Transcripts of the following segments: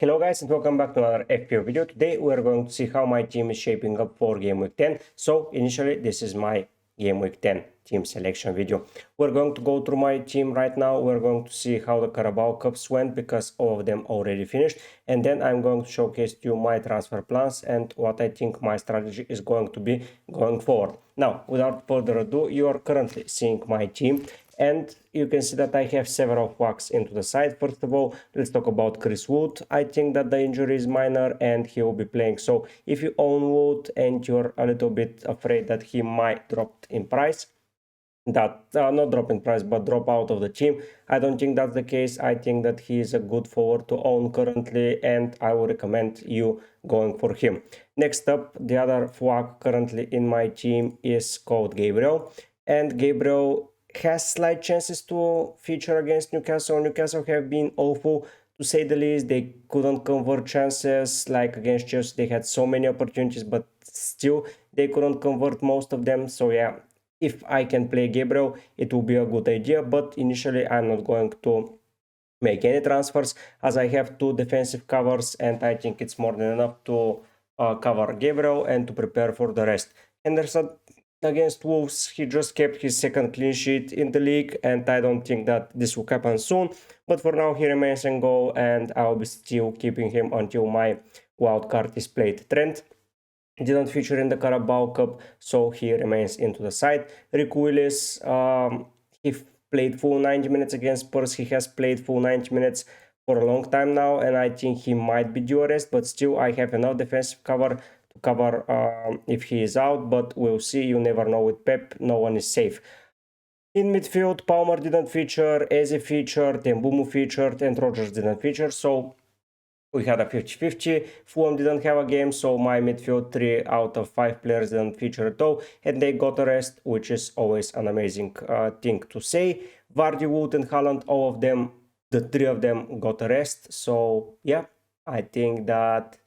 Hello guys and welcome back to another FPL video. Today we are going to see how my team is shaping up for Game Week 10. So initially this is my Game Week 10 team selection video. We're going to go through my team right now. We're going to see how the Carabao Cups went because all of them already finished. And then I'm going to showcase to you my transfer plans and what I think my strategy is going to be going forward. Now, without further ado, you are currently seeing my team. And you can see that I have several flags into the side. First of all, let's talk about Chris Wood. I think that the injury is minor and he will be playing. So if you own Wood and you're a little bit afraid that he might drop in price, not drop in price but drop out of the team, I don't think that's the case. I think that he is a good forward to own currently and I would recommend you going for him. Next up, the other flag currently in my team is called Gabriel, and Gabriel has slight chances to feature against Newcastle. Newcastle have been awful to say the least. They couldn't convert chances. Like against Chelsea, they had so many opportunities, but still they couldn't convert most of them. So yeah, if I can play Gabriel, it will be a good idea. But initially, I'm not going to make any transfers as I have two defensive covers, and I think it's more than enough to cover Gabriel and to prepare for the rest. Henderson against Wolves, he just kept his second clean sheet in the league, and I don't think that this will happen soon. But for now, he remains in goal, and I'll be still keeping him until my wildcard is played. Trent didn't feature in the Carabao Cup, so he remains into the side. Rick Willis, he played full 90 minutes against Spurs. He has played full 90 minutes for a long time now, and I think he might be due a rest, but still I have enough defensive cover to cover if he is out, but we'll see. You never know with Pep, no one is safe. In midfield, Palmer didn't feature, Eze featured, Mbumu featured, and Rodgers didn't feature, so we had a 50-50. Fulham didn't have a game, so my midfield 3 out of 5 players didn't feature at all, and they got a rest, which is always an amazing thing to say. Vardy, Wood, and Haaland, all of them, the 3 of them got a rest, so yeah, I think that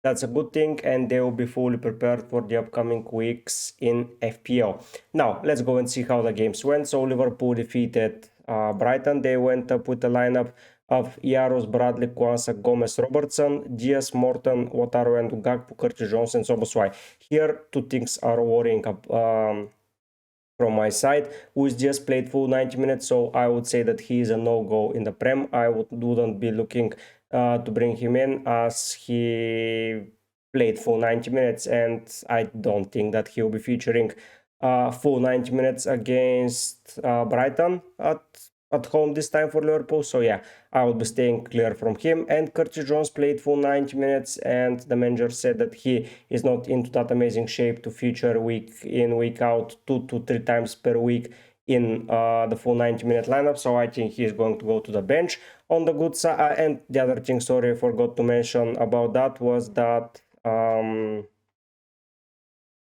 that's a good thing, and they will be fully prepared for the upcoming weeks in FPL. Now, let's go and see how the games went. So Liverpool defeated Brighton. They went up with a lineup of Yaros, Bradley, Kwanzaa, Gomez, Robertson, Diaz, Morton, Wataru, and Gakpo, Curtis Jones, and Szoboszlai. Here, two things are worrying up from my side. Luis Diaz played full 90 minutes, so I would say that he is a no-go in the Prem. I wouldn't be looking to bring him in as he played full 90 minutes, and I don't think that he'll be featuring full 90 minutes against Brighton at home this time for Liverpool. So yeah, I will be staying clear from him. And Curtis Jones played full 90 minutes, and the manager said that he is not into that amazing shape to feature week in, week out, 2 to 3 times per week in the full 90-minute lineup. So I think he is going to go to the bench. On the good side, and the other thing, sorry, I forgot to mention about that, was that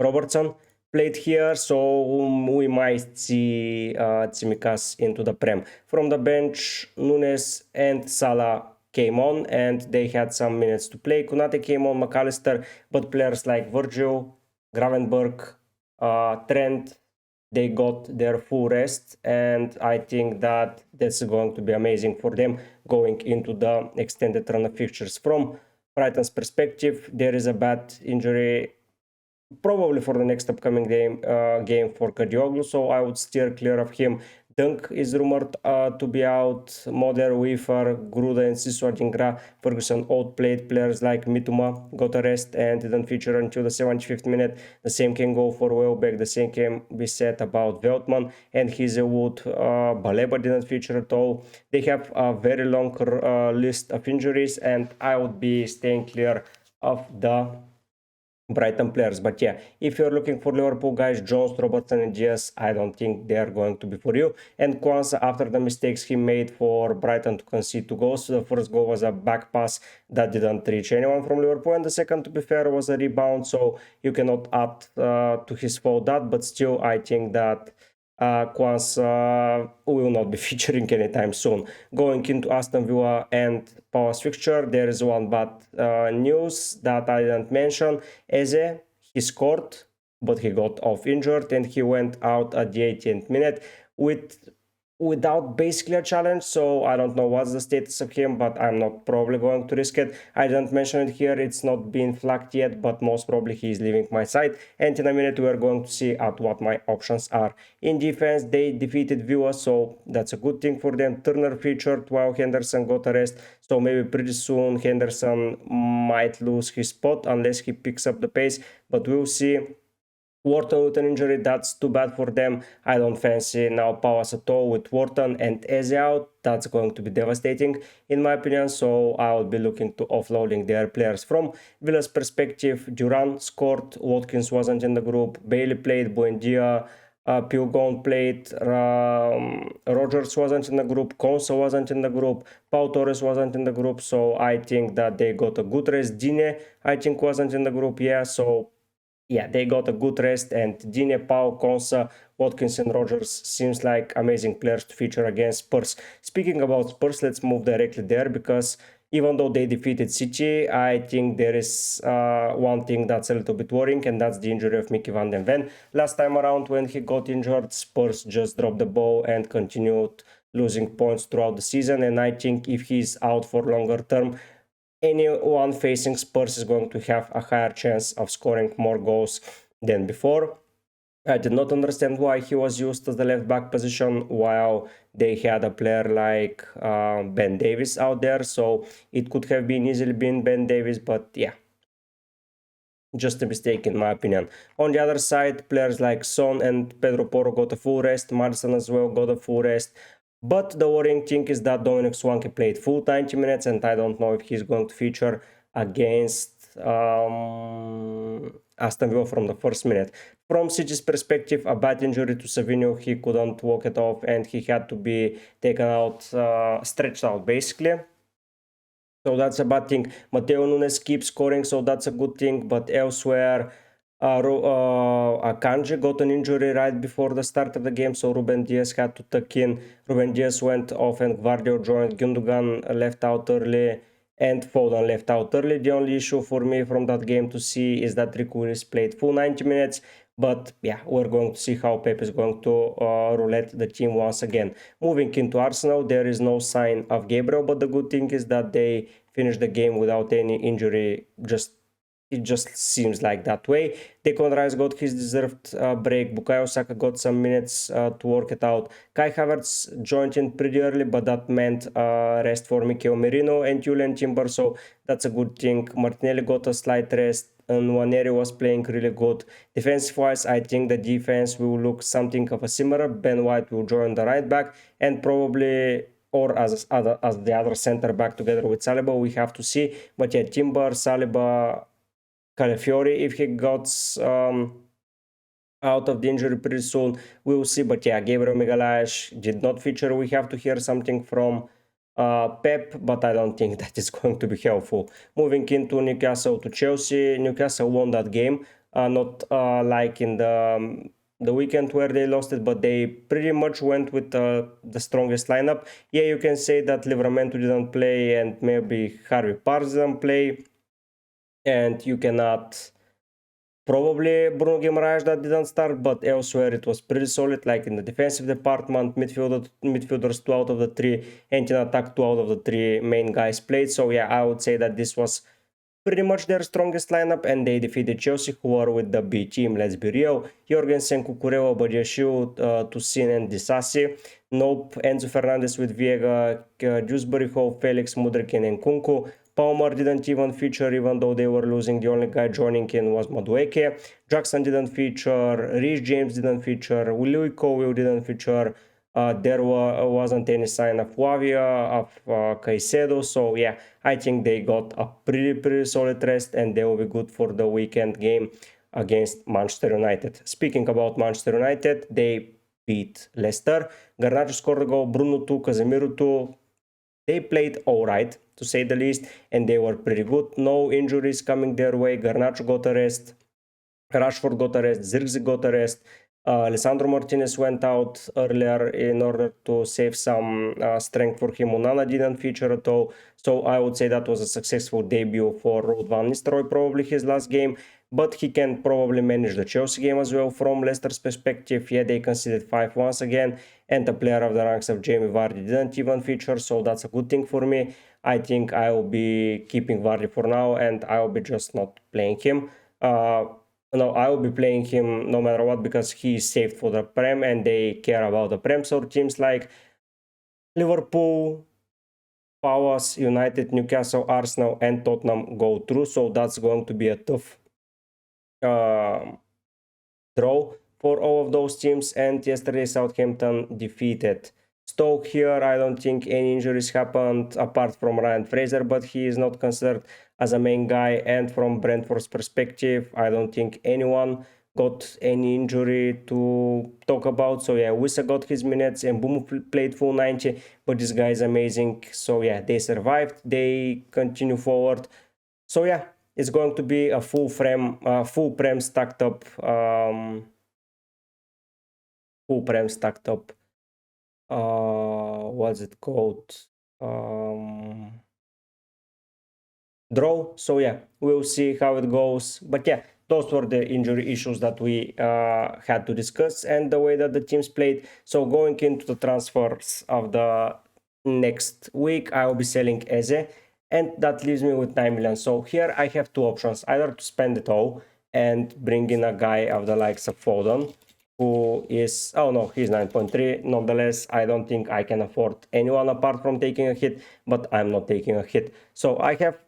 Robertson played here, so we might see Tsimikas into the Prem. From the bench, Nunes and Salah came on, and they had some minutes to play. Konate came on, McAllister, but players like Virgil, Gravenberg, Trent, they got their full rest, and I think that that's going to be amazing for them going into the extended run of fixtures. From Brighton's perspective, there is a bad injury probably for the next upcoming game for Kadioglu, so I would steer clear of him. Dunk is rumored to be out. Moder, Weaver, Gruda, and Sisu Adingra. Ferguson outplayed players like Mituma, got a rest and didn't feature until the 75th minute. The same can go for Welbeck. The same can be said about Veltman and Hazelwood. Baleba didn't feature at all. They have a very long list of injuries, and I would be staying clear of the Brighton players. But yeah, if you're looking for Liverpool guys, Jones, Robertson, and Diaz, I don't think they are going to be for you. And Kwanzaa, after the mistakes he made for Brighton to concede 2 goals, the first goal was a back pass that didn't reach anyone from Liverpool, and the second, to be fair, was a rebound, so you cannot add to his fault that, but still I think that Kwanzaa will not be featuring anytime soon. Going into Aston Villa and Palace fixture, there is one bad news that I didn't mention. Eze, he scored, but he got off injured and he went out at the 18th minute with without basically a challenge, so I don't know what's the status of him, but I'm not probably going to risk it. I didn't mention it here, it's not been flagged yet, but most probably he's leaving my side, and in a minute we're going to see at what my options are. In defense, they defeated Villa, so that's a good thing for them. Turner featured while Henderson got a rest, so maybe pretty soon Henderson might lose his spot unless he picks up the pace, but we'll see. Wharton with an injury, that's too bad for them. I don't fancy now Palace at all with Wharton and Eze out. That's going to be devastating in my opinion, so I will be looking to offloading their players. From Villa's perspective, Duran scored, Watkins wasn't in the group, Bailey played, Buendia, Fpl Gw10 played, Rogers wasn't in the group, Konsa wasn't in the group, Pau Torres wasn't in the group, so I think that they got a good rest. Dine, I think, wasn't in the group, yeah, so yeah, they got a good rest, and Dine, Pau, Konsa, Watkins and Rogers seems like amazing players to feature against Spurs. Speaking about Spurs, let's move directly there, because even though they defeated City, I think there is one thing that's a little bit worrying, and that's the injury of Mickey van den Ven. Last time around when he got injured, Spurs just dropped the ball and continued losing points throughout the season, and I think if he's out for longer term, anyone facing Spurs is going to have a higher chance of scoring more goals than before. I did not understand why he was used as the left back position while they had a player like Ben Davies out there, so it could have been easily been Ben Davies, but yeah, just a mistake in my opinion. On the other side, players like Son and Pedro Porro got a full rest, Maddison as well got a full rest. But the worrying thing is that Dominic Swanky played full 90 minutes, and I don't know if he's going to feature against Aston Villa from the first minute. From City's perspective, a bad injury to Savinho, he couldn't walk it off and he had to be taken out, stretched out basically. So that's a bad thing. Mateo Nunes keeps scoring, so that's a good thing, but elsewhere, Akanji got an injury right before the start of the game, so Ruben Diaz had to tuck in. Ruben Diaz went off and Gvardiol joined. Gundogan left out early and Foden left out early. The only issue for me from that game to see is that Rick Willis played full 90 minutes. But yeah, we're going to see how Pep is going to roulette the team once again. Moving into Arsenal, there is no sign of Gabriel, but the good thing is that they finished the game without any injury. It just seems like that way. Declan Rice got his deserved break. Bukayo Saka got some minutes to work it out. Kai Havertz joined in pretty early, but that meant rest for Mikel Merino and Julian Timber, so that's a good thing. Martinelli got a slight rest, and Nwaneri was playing really good. Defensive-wise, I think the defense will look something of a similar. Ben White will join the right back, and probably or as the other center back together with Saliba. We have to see. But yeah, Timber, Saliba, Calafiori, if he got out of the injury pretty soon, we will see. But yeah, Gabriel Magalhaes did not feature. We have to hear something from Pep, but I don't think that is going to be helpful. Moving into Newcastle to Chelsea, Newcastle won that game, not like in the weekend where they lost it, but they pretty much went with the strongest lineup. Yeah, you can say that Livramento didn't play and maybe Harvey Parks didn't play, and you cannot probably Bruno Guimaraes that didn't start, but elsewhere it was pretty solid, like in the defensive department, midfielders 2 out of the 3, and in attack 2 out of the 3 main guys played. So yeah, I would say that this was pretty much their strongest lineup, and they defeated Chelsea, who are with the B team, let's be real. Jorgensen, Cucurella, Badiashile, Toussaint and Disasi. Nope, Enzo Fernandez with Viega, Dewsbury Hall, Felix, Mudryk and Nkunku. Palmer didn't even feature, even though they were losing. The only guy joining in was Madueke. Jackson didn't feature. Reece James didn't feature. Louis Cowell didn't feature. There wasn't any sign of Wavia, of Caicedo. So yeah, I think they got a pretty solid rest, and they will be good for the weekend game against Manchester United. Speaking about Manchester United, they beat Leicester. Garnacho scored a goal, Bruno 2, Casemiro 2. They played alright, to say the least, and they were pretty good. No injuries coming their way. Garnacho got a rest, Rashford got a rest, Zirkzee got a rest, Lisandro Martinez went out earlier in order to save some strength for him. Onana didn't feature at all, so I would say that was a successful debut for Ruud van Nistelrooy, probably his last game, but he can probably manage the Chelsea game as well from Leicester's perspective. Yeah, they conceded 5 once again, and the player of the ranks of Jamie Vardy didn't even feature, so that's a good thing for me. I think I will be keeping Vardy for now, and I will be just not playing him. No, I will be playing him no matter what because he is saved for the Prem and they care about the Prem. So teams like Liverpool, Palace, United, Newcastle, Arsenal, and Tottenham go through. So that's going to be a tough draw for all of those teams. And yesterday Southampton defeated Stoke. Here I don't think any injuries happened apart from Ryan Fraser, but he is not considered as a main guy. And from Brentford's perspective, I don't think anyone got any injury to talk about. So yeah, Wissa got his minutes and Boom played full 90, but this guy is amazing. So yeah, they survived, they continue forward. So yeah, it's going to be a full Prem stacked up what's it called, draw. So yeah, we'll see how it goes, but yeah, those were the injury issues that we had to discuss and the way that the teams played. So going into the transfers of the next week, I will be selling Eze, and that leaves me with 9 million. So here I have two options: either to spend it all and bring in a guy of the likes of Foden, who is, oh no, he's 9.3. Nonetheless, I don't think I can afford anyone apart from taking a hit, but I'm not taking a hit. So I have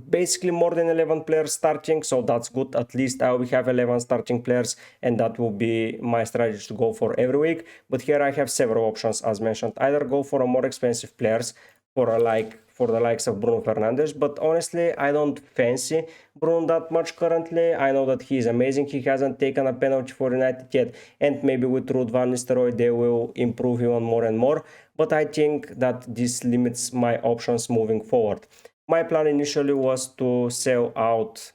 basically more than 11 players starting, so that's good. At least I will have 11 starting players, and that will be my strategy to go for every week. But here I have several options, as mentioned. Either go for a more expensive players for the likes of Bruno Fernandes, but honestly I don't fancy Bruno that much currently. I know that he is amazing, he hasn't taken a penalty for United yet, and maybe with Ruud van Nistelrooy they will improve even more and more, but I think that this limits my options moving forward. My plan initially was to sell out,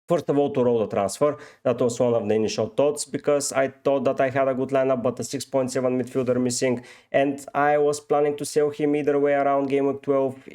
first of all, to roll the transfer. That was one of the initial thoughts, because I thought that I had a good lineup, but a 6.7 midfielder missing, and I was planning to sell him either way around Gameweek 12.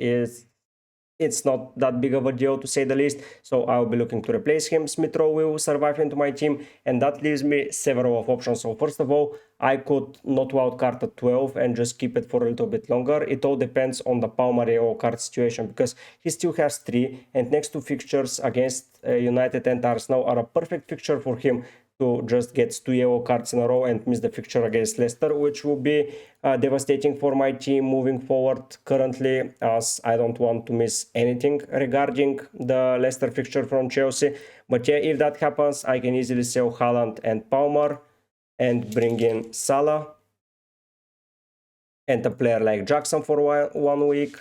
It's not that big of a deal, to say the least, so I'll be looking to replace him. Smith Rowe will survive into my team, and that leaves me several of options. So first of all, I could not wildcard at 12 and just keep it for a little bit longer. It all depends on the Palmer yellow card situation, because he still has 3, and next 2 fixtures against United and Arsenal are a perfect fixture for him to just get 2 yellow cards in a row and miss the fixture against Leicester, which will be devastating for my team moving forward currently, as I don't want to miss anything regarding the Leicester fixture from Chelsea. But yeah, if that happens, I can easily sell Haaland and Palmer and bring in Salah and a player like Jackson for one week,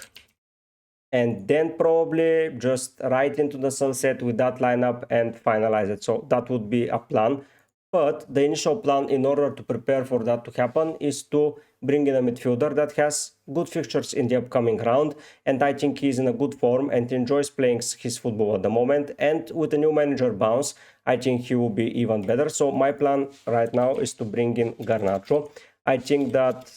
and then probably just right into the sunset with that lineup and finalize it. So that would be a plan. But the initial plan, in order to prepare for that to happen, is to bring in a midfielder that has good fixtures in the upcoming round, and I think he's in a good form and enjoys playing his football at the moment. And with the new manager bounce, I think he will be even better. So my plan right now is to bring in Garnacho. I think that,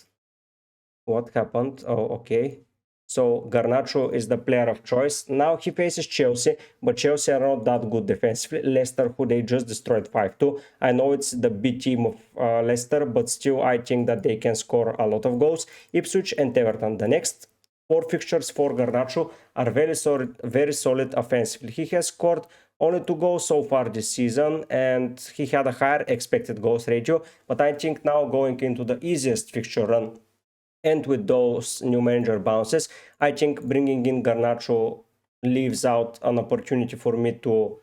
what happened? Oh, okay. So Garnacho is the player of choice. Now he faces Chelsea, but Chelsea are not that good defensively. Leicester, who they just destroyed 5-2. I know it's the B team of Leicester, but still I think that they can score a lot of goals. Ipswich and Everton. The next 4 fixtures for Garnacho are very solid offensively. He has scored only 2 goals so far this season, and he had a higher expected goals ratio. But I think now, going into the easiest fixture run, and with those new manager bounces, I think bringing in Garnacho leaves out an opportunity for me to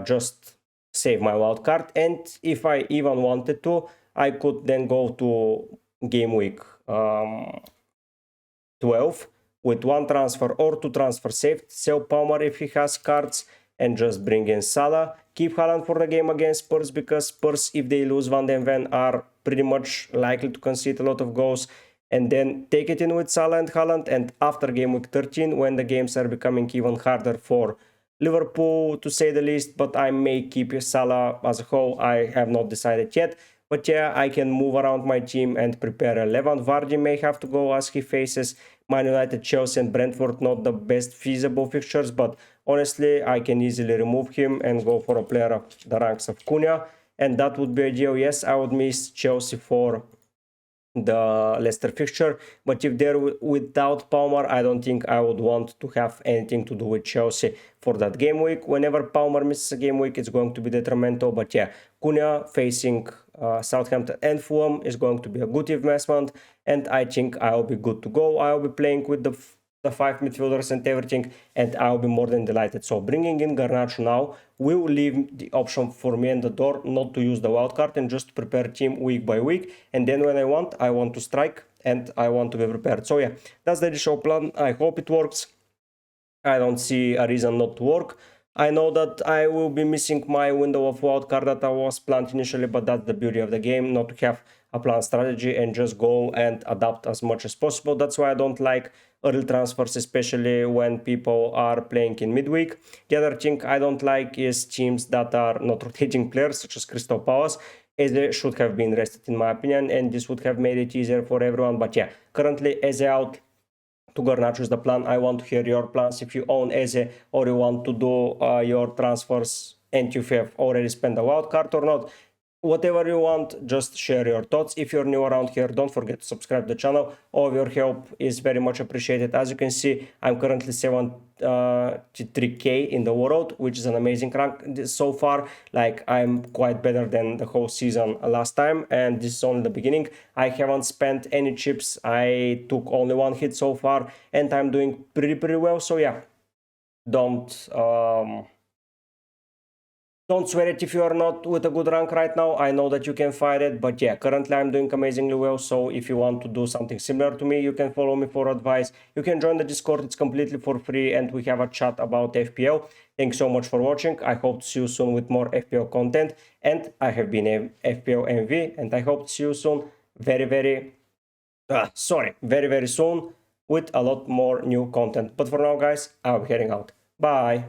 just save my wild card. And if I even wanted to, I could then go to game week 12 with 1 transfer or 2 transfer saved, sell Palmer if he has cards, and just bring in Salah. Keep Haaland for the game against Spurs, because Spurs, if they lose Van den Ven, are pretty much likely to concede a lot of goals. And then take it in with Salah and Haaland, and after game week 13, when the games are becoming even harder for Liverpool to say the least, but I may keep Salah as a whole. I have not decided yet. But yeah, I can move around my team and prepare 11. Vardy may have to go as he faces Man United, Chelsea and Brentford, not the best feasible fixtures, but honestly, I can easily remove him and go for a player of the ranks of Cunha, and that would be ideal. Yes, I would miss Chelsea for the Leicester fixture, but if they're without Palmer, I don't think I would want to have anything to do with Chelsea for that game week. Whenever Palmer misses a game week, it's going to be detrimental. But yeah, Cunha facing Southampton and Fulham is going to be a good investment, and I think I'll be good to go. I'll be playing with the 5 midfielders and everything, and I'll be more than delighted. So bringing in Garnacho now will leave the option for me in the door not to use the wildcard and just prepare team week by week, and then when I want to strike and I want to be prepared. So yeah, that's the initial plan. I hope it works. I don't see a reason not to work. I know that I will be missing my window of wildcard that I was planned initially, but that's the beauty of the game, not to have a planned strategy and just go and adapt as much as possible. That's why I don't like early transfers, especially when people are playing in midweek. The other thing I don't like is teams that are not rotating players, such as Crystal Palace, as they should have been rested in my opinion, and this would have made it easier for everyone. But yeah, currently Eze out to Garnacho is the plan. I want to hear your plans if you own Eze or you want to do your transfers and you have already spent a wild card or not. Whatever you want, just share your thoughts. If you're new around here, don't forget to subscribe to the channel. All of your help is very much appreciated. As you can see, I'm currently 73k in the world, which is an amazing rank so far. Like, I'm quite better than the whole season last time, and this is only the beginning. I haven't spent any chips. I took only one hit so far, and I'm doing pretty well. So yeah, don't swear it if you are not with a good rank right now. I know that you can fight it, but yeah, currently I'm doing amazingly well. So if you want to do something similar to me, you can follow me for advice. You can join the Discord, it's completely for free, and we have a chat about FPL. Thanks so much for watching. I hope to see you soon with more FPL content. And I have been a FPL MV, and I hope to see you soon, very soon with a lot more new content. But for now, guys, I'll be heading out. Bye.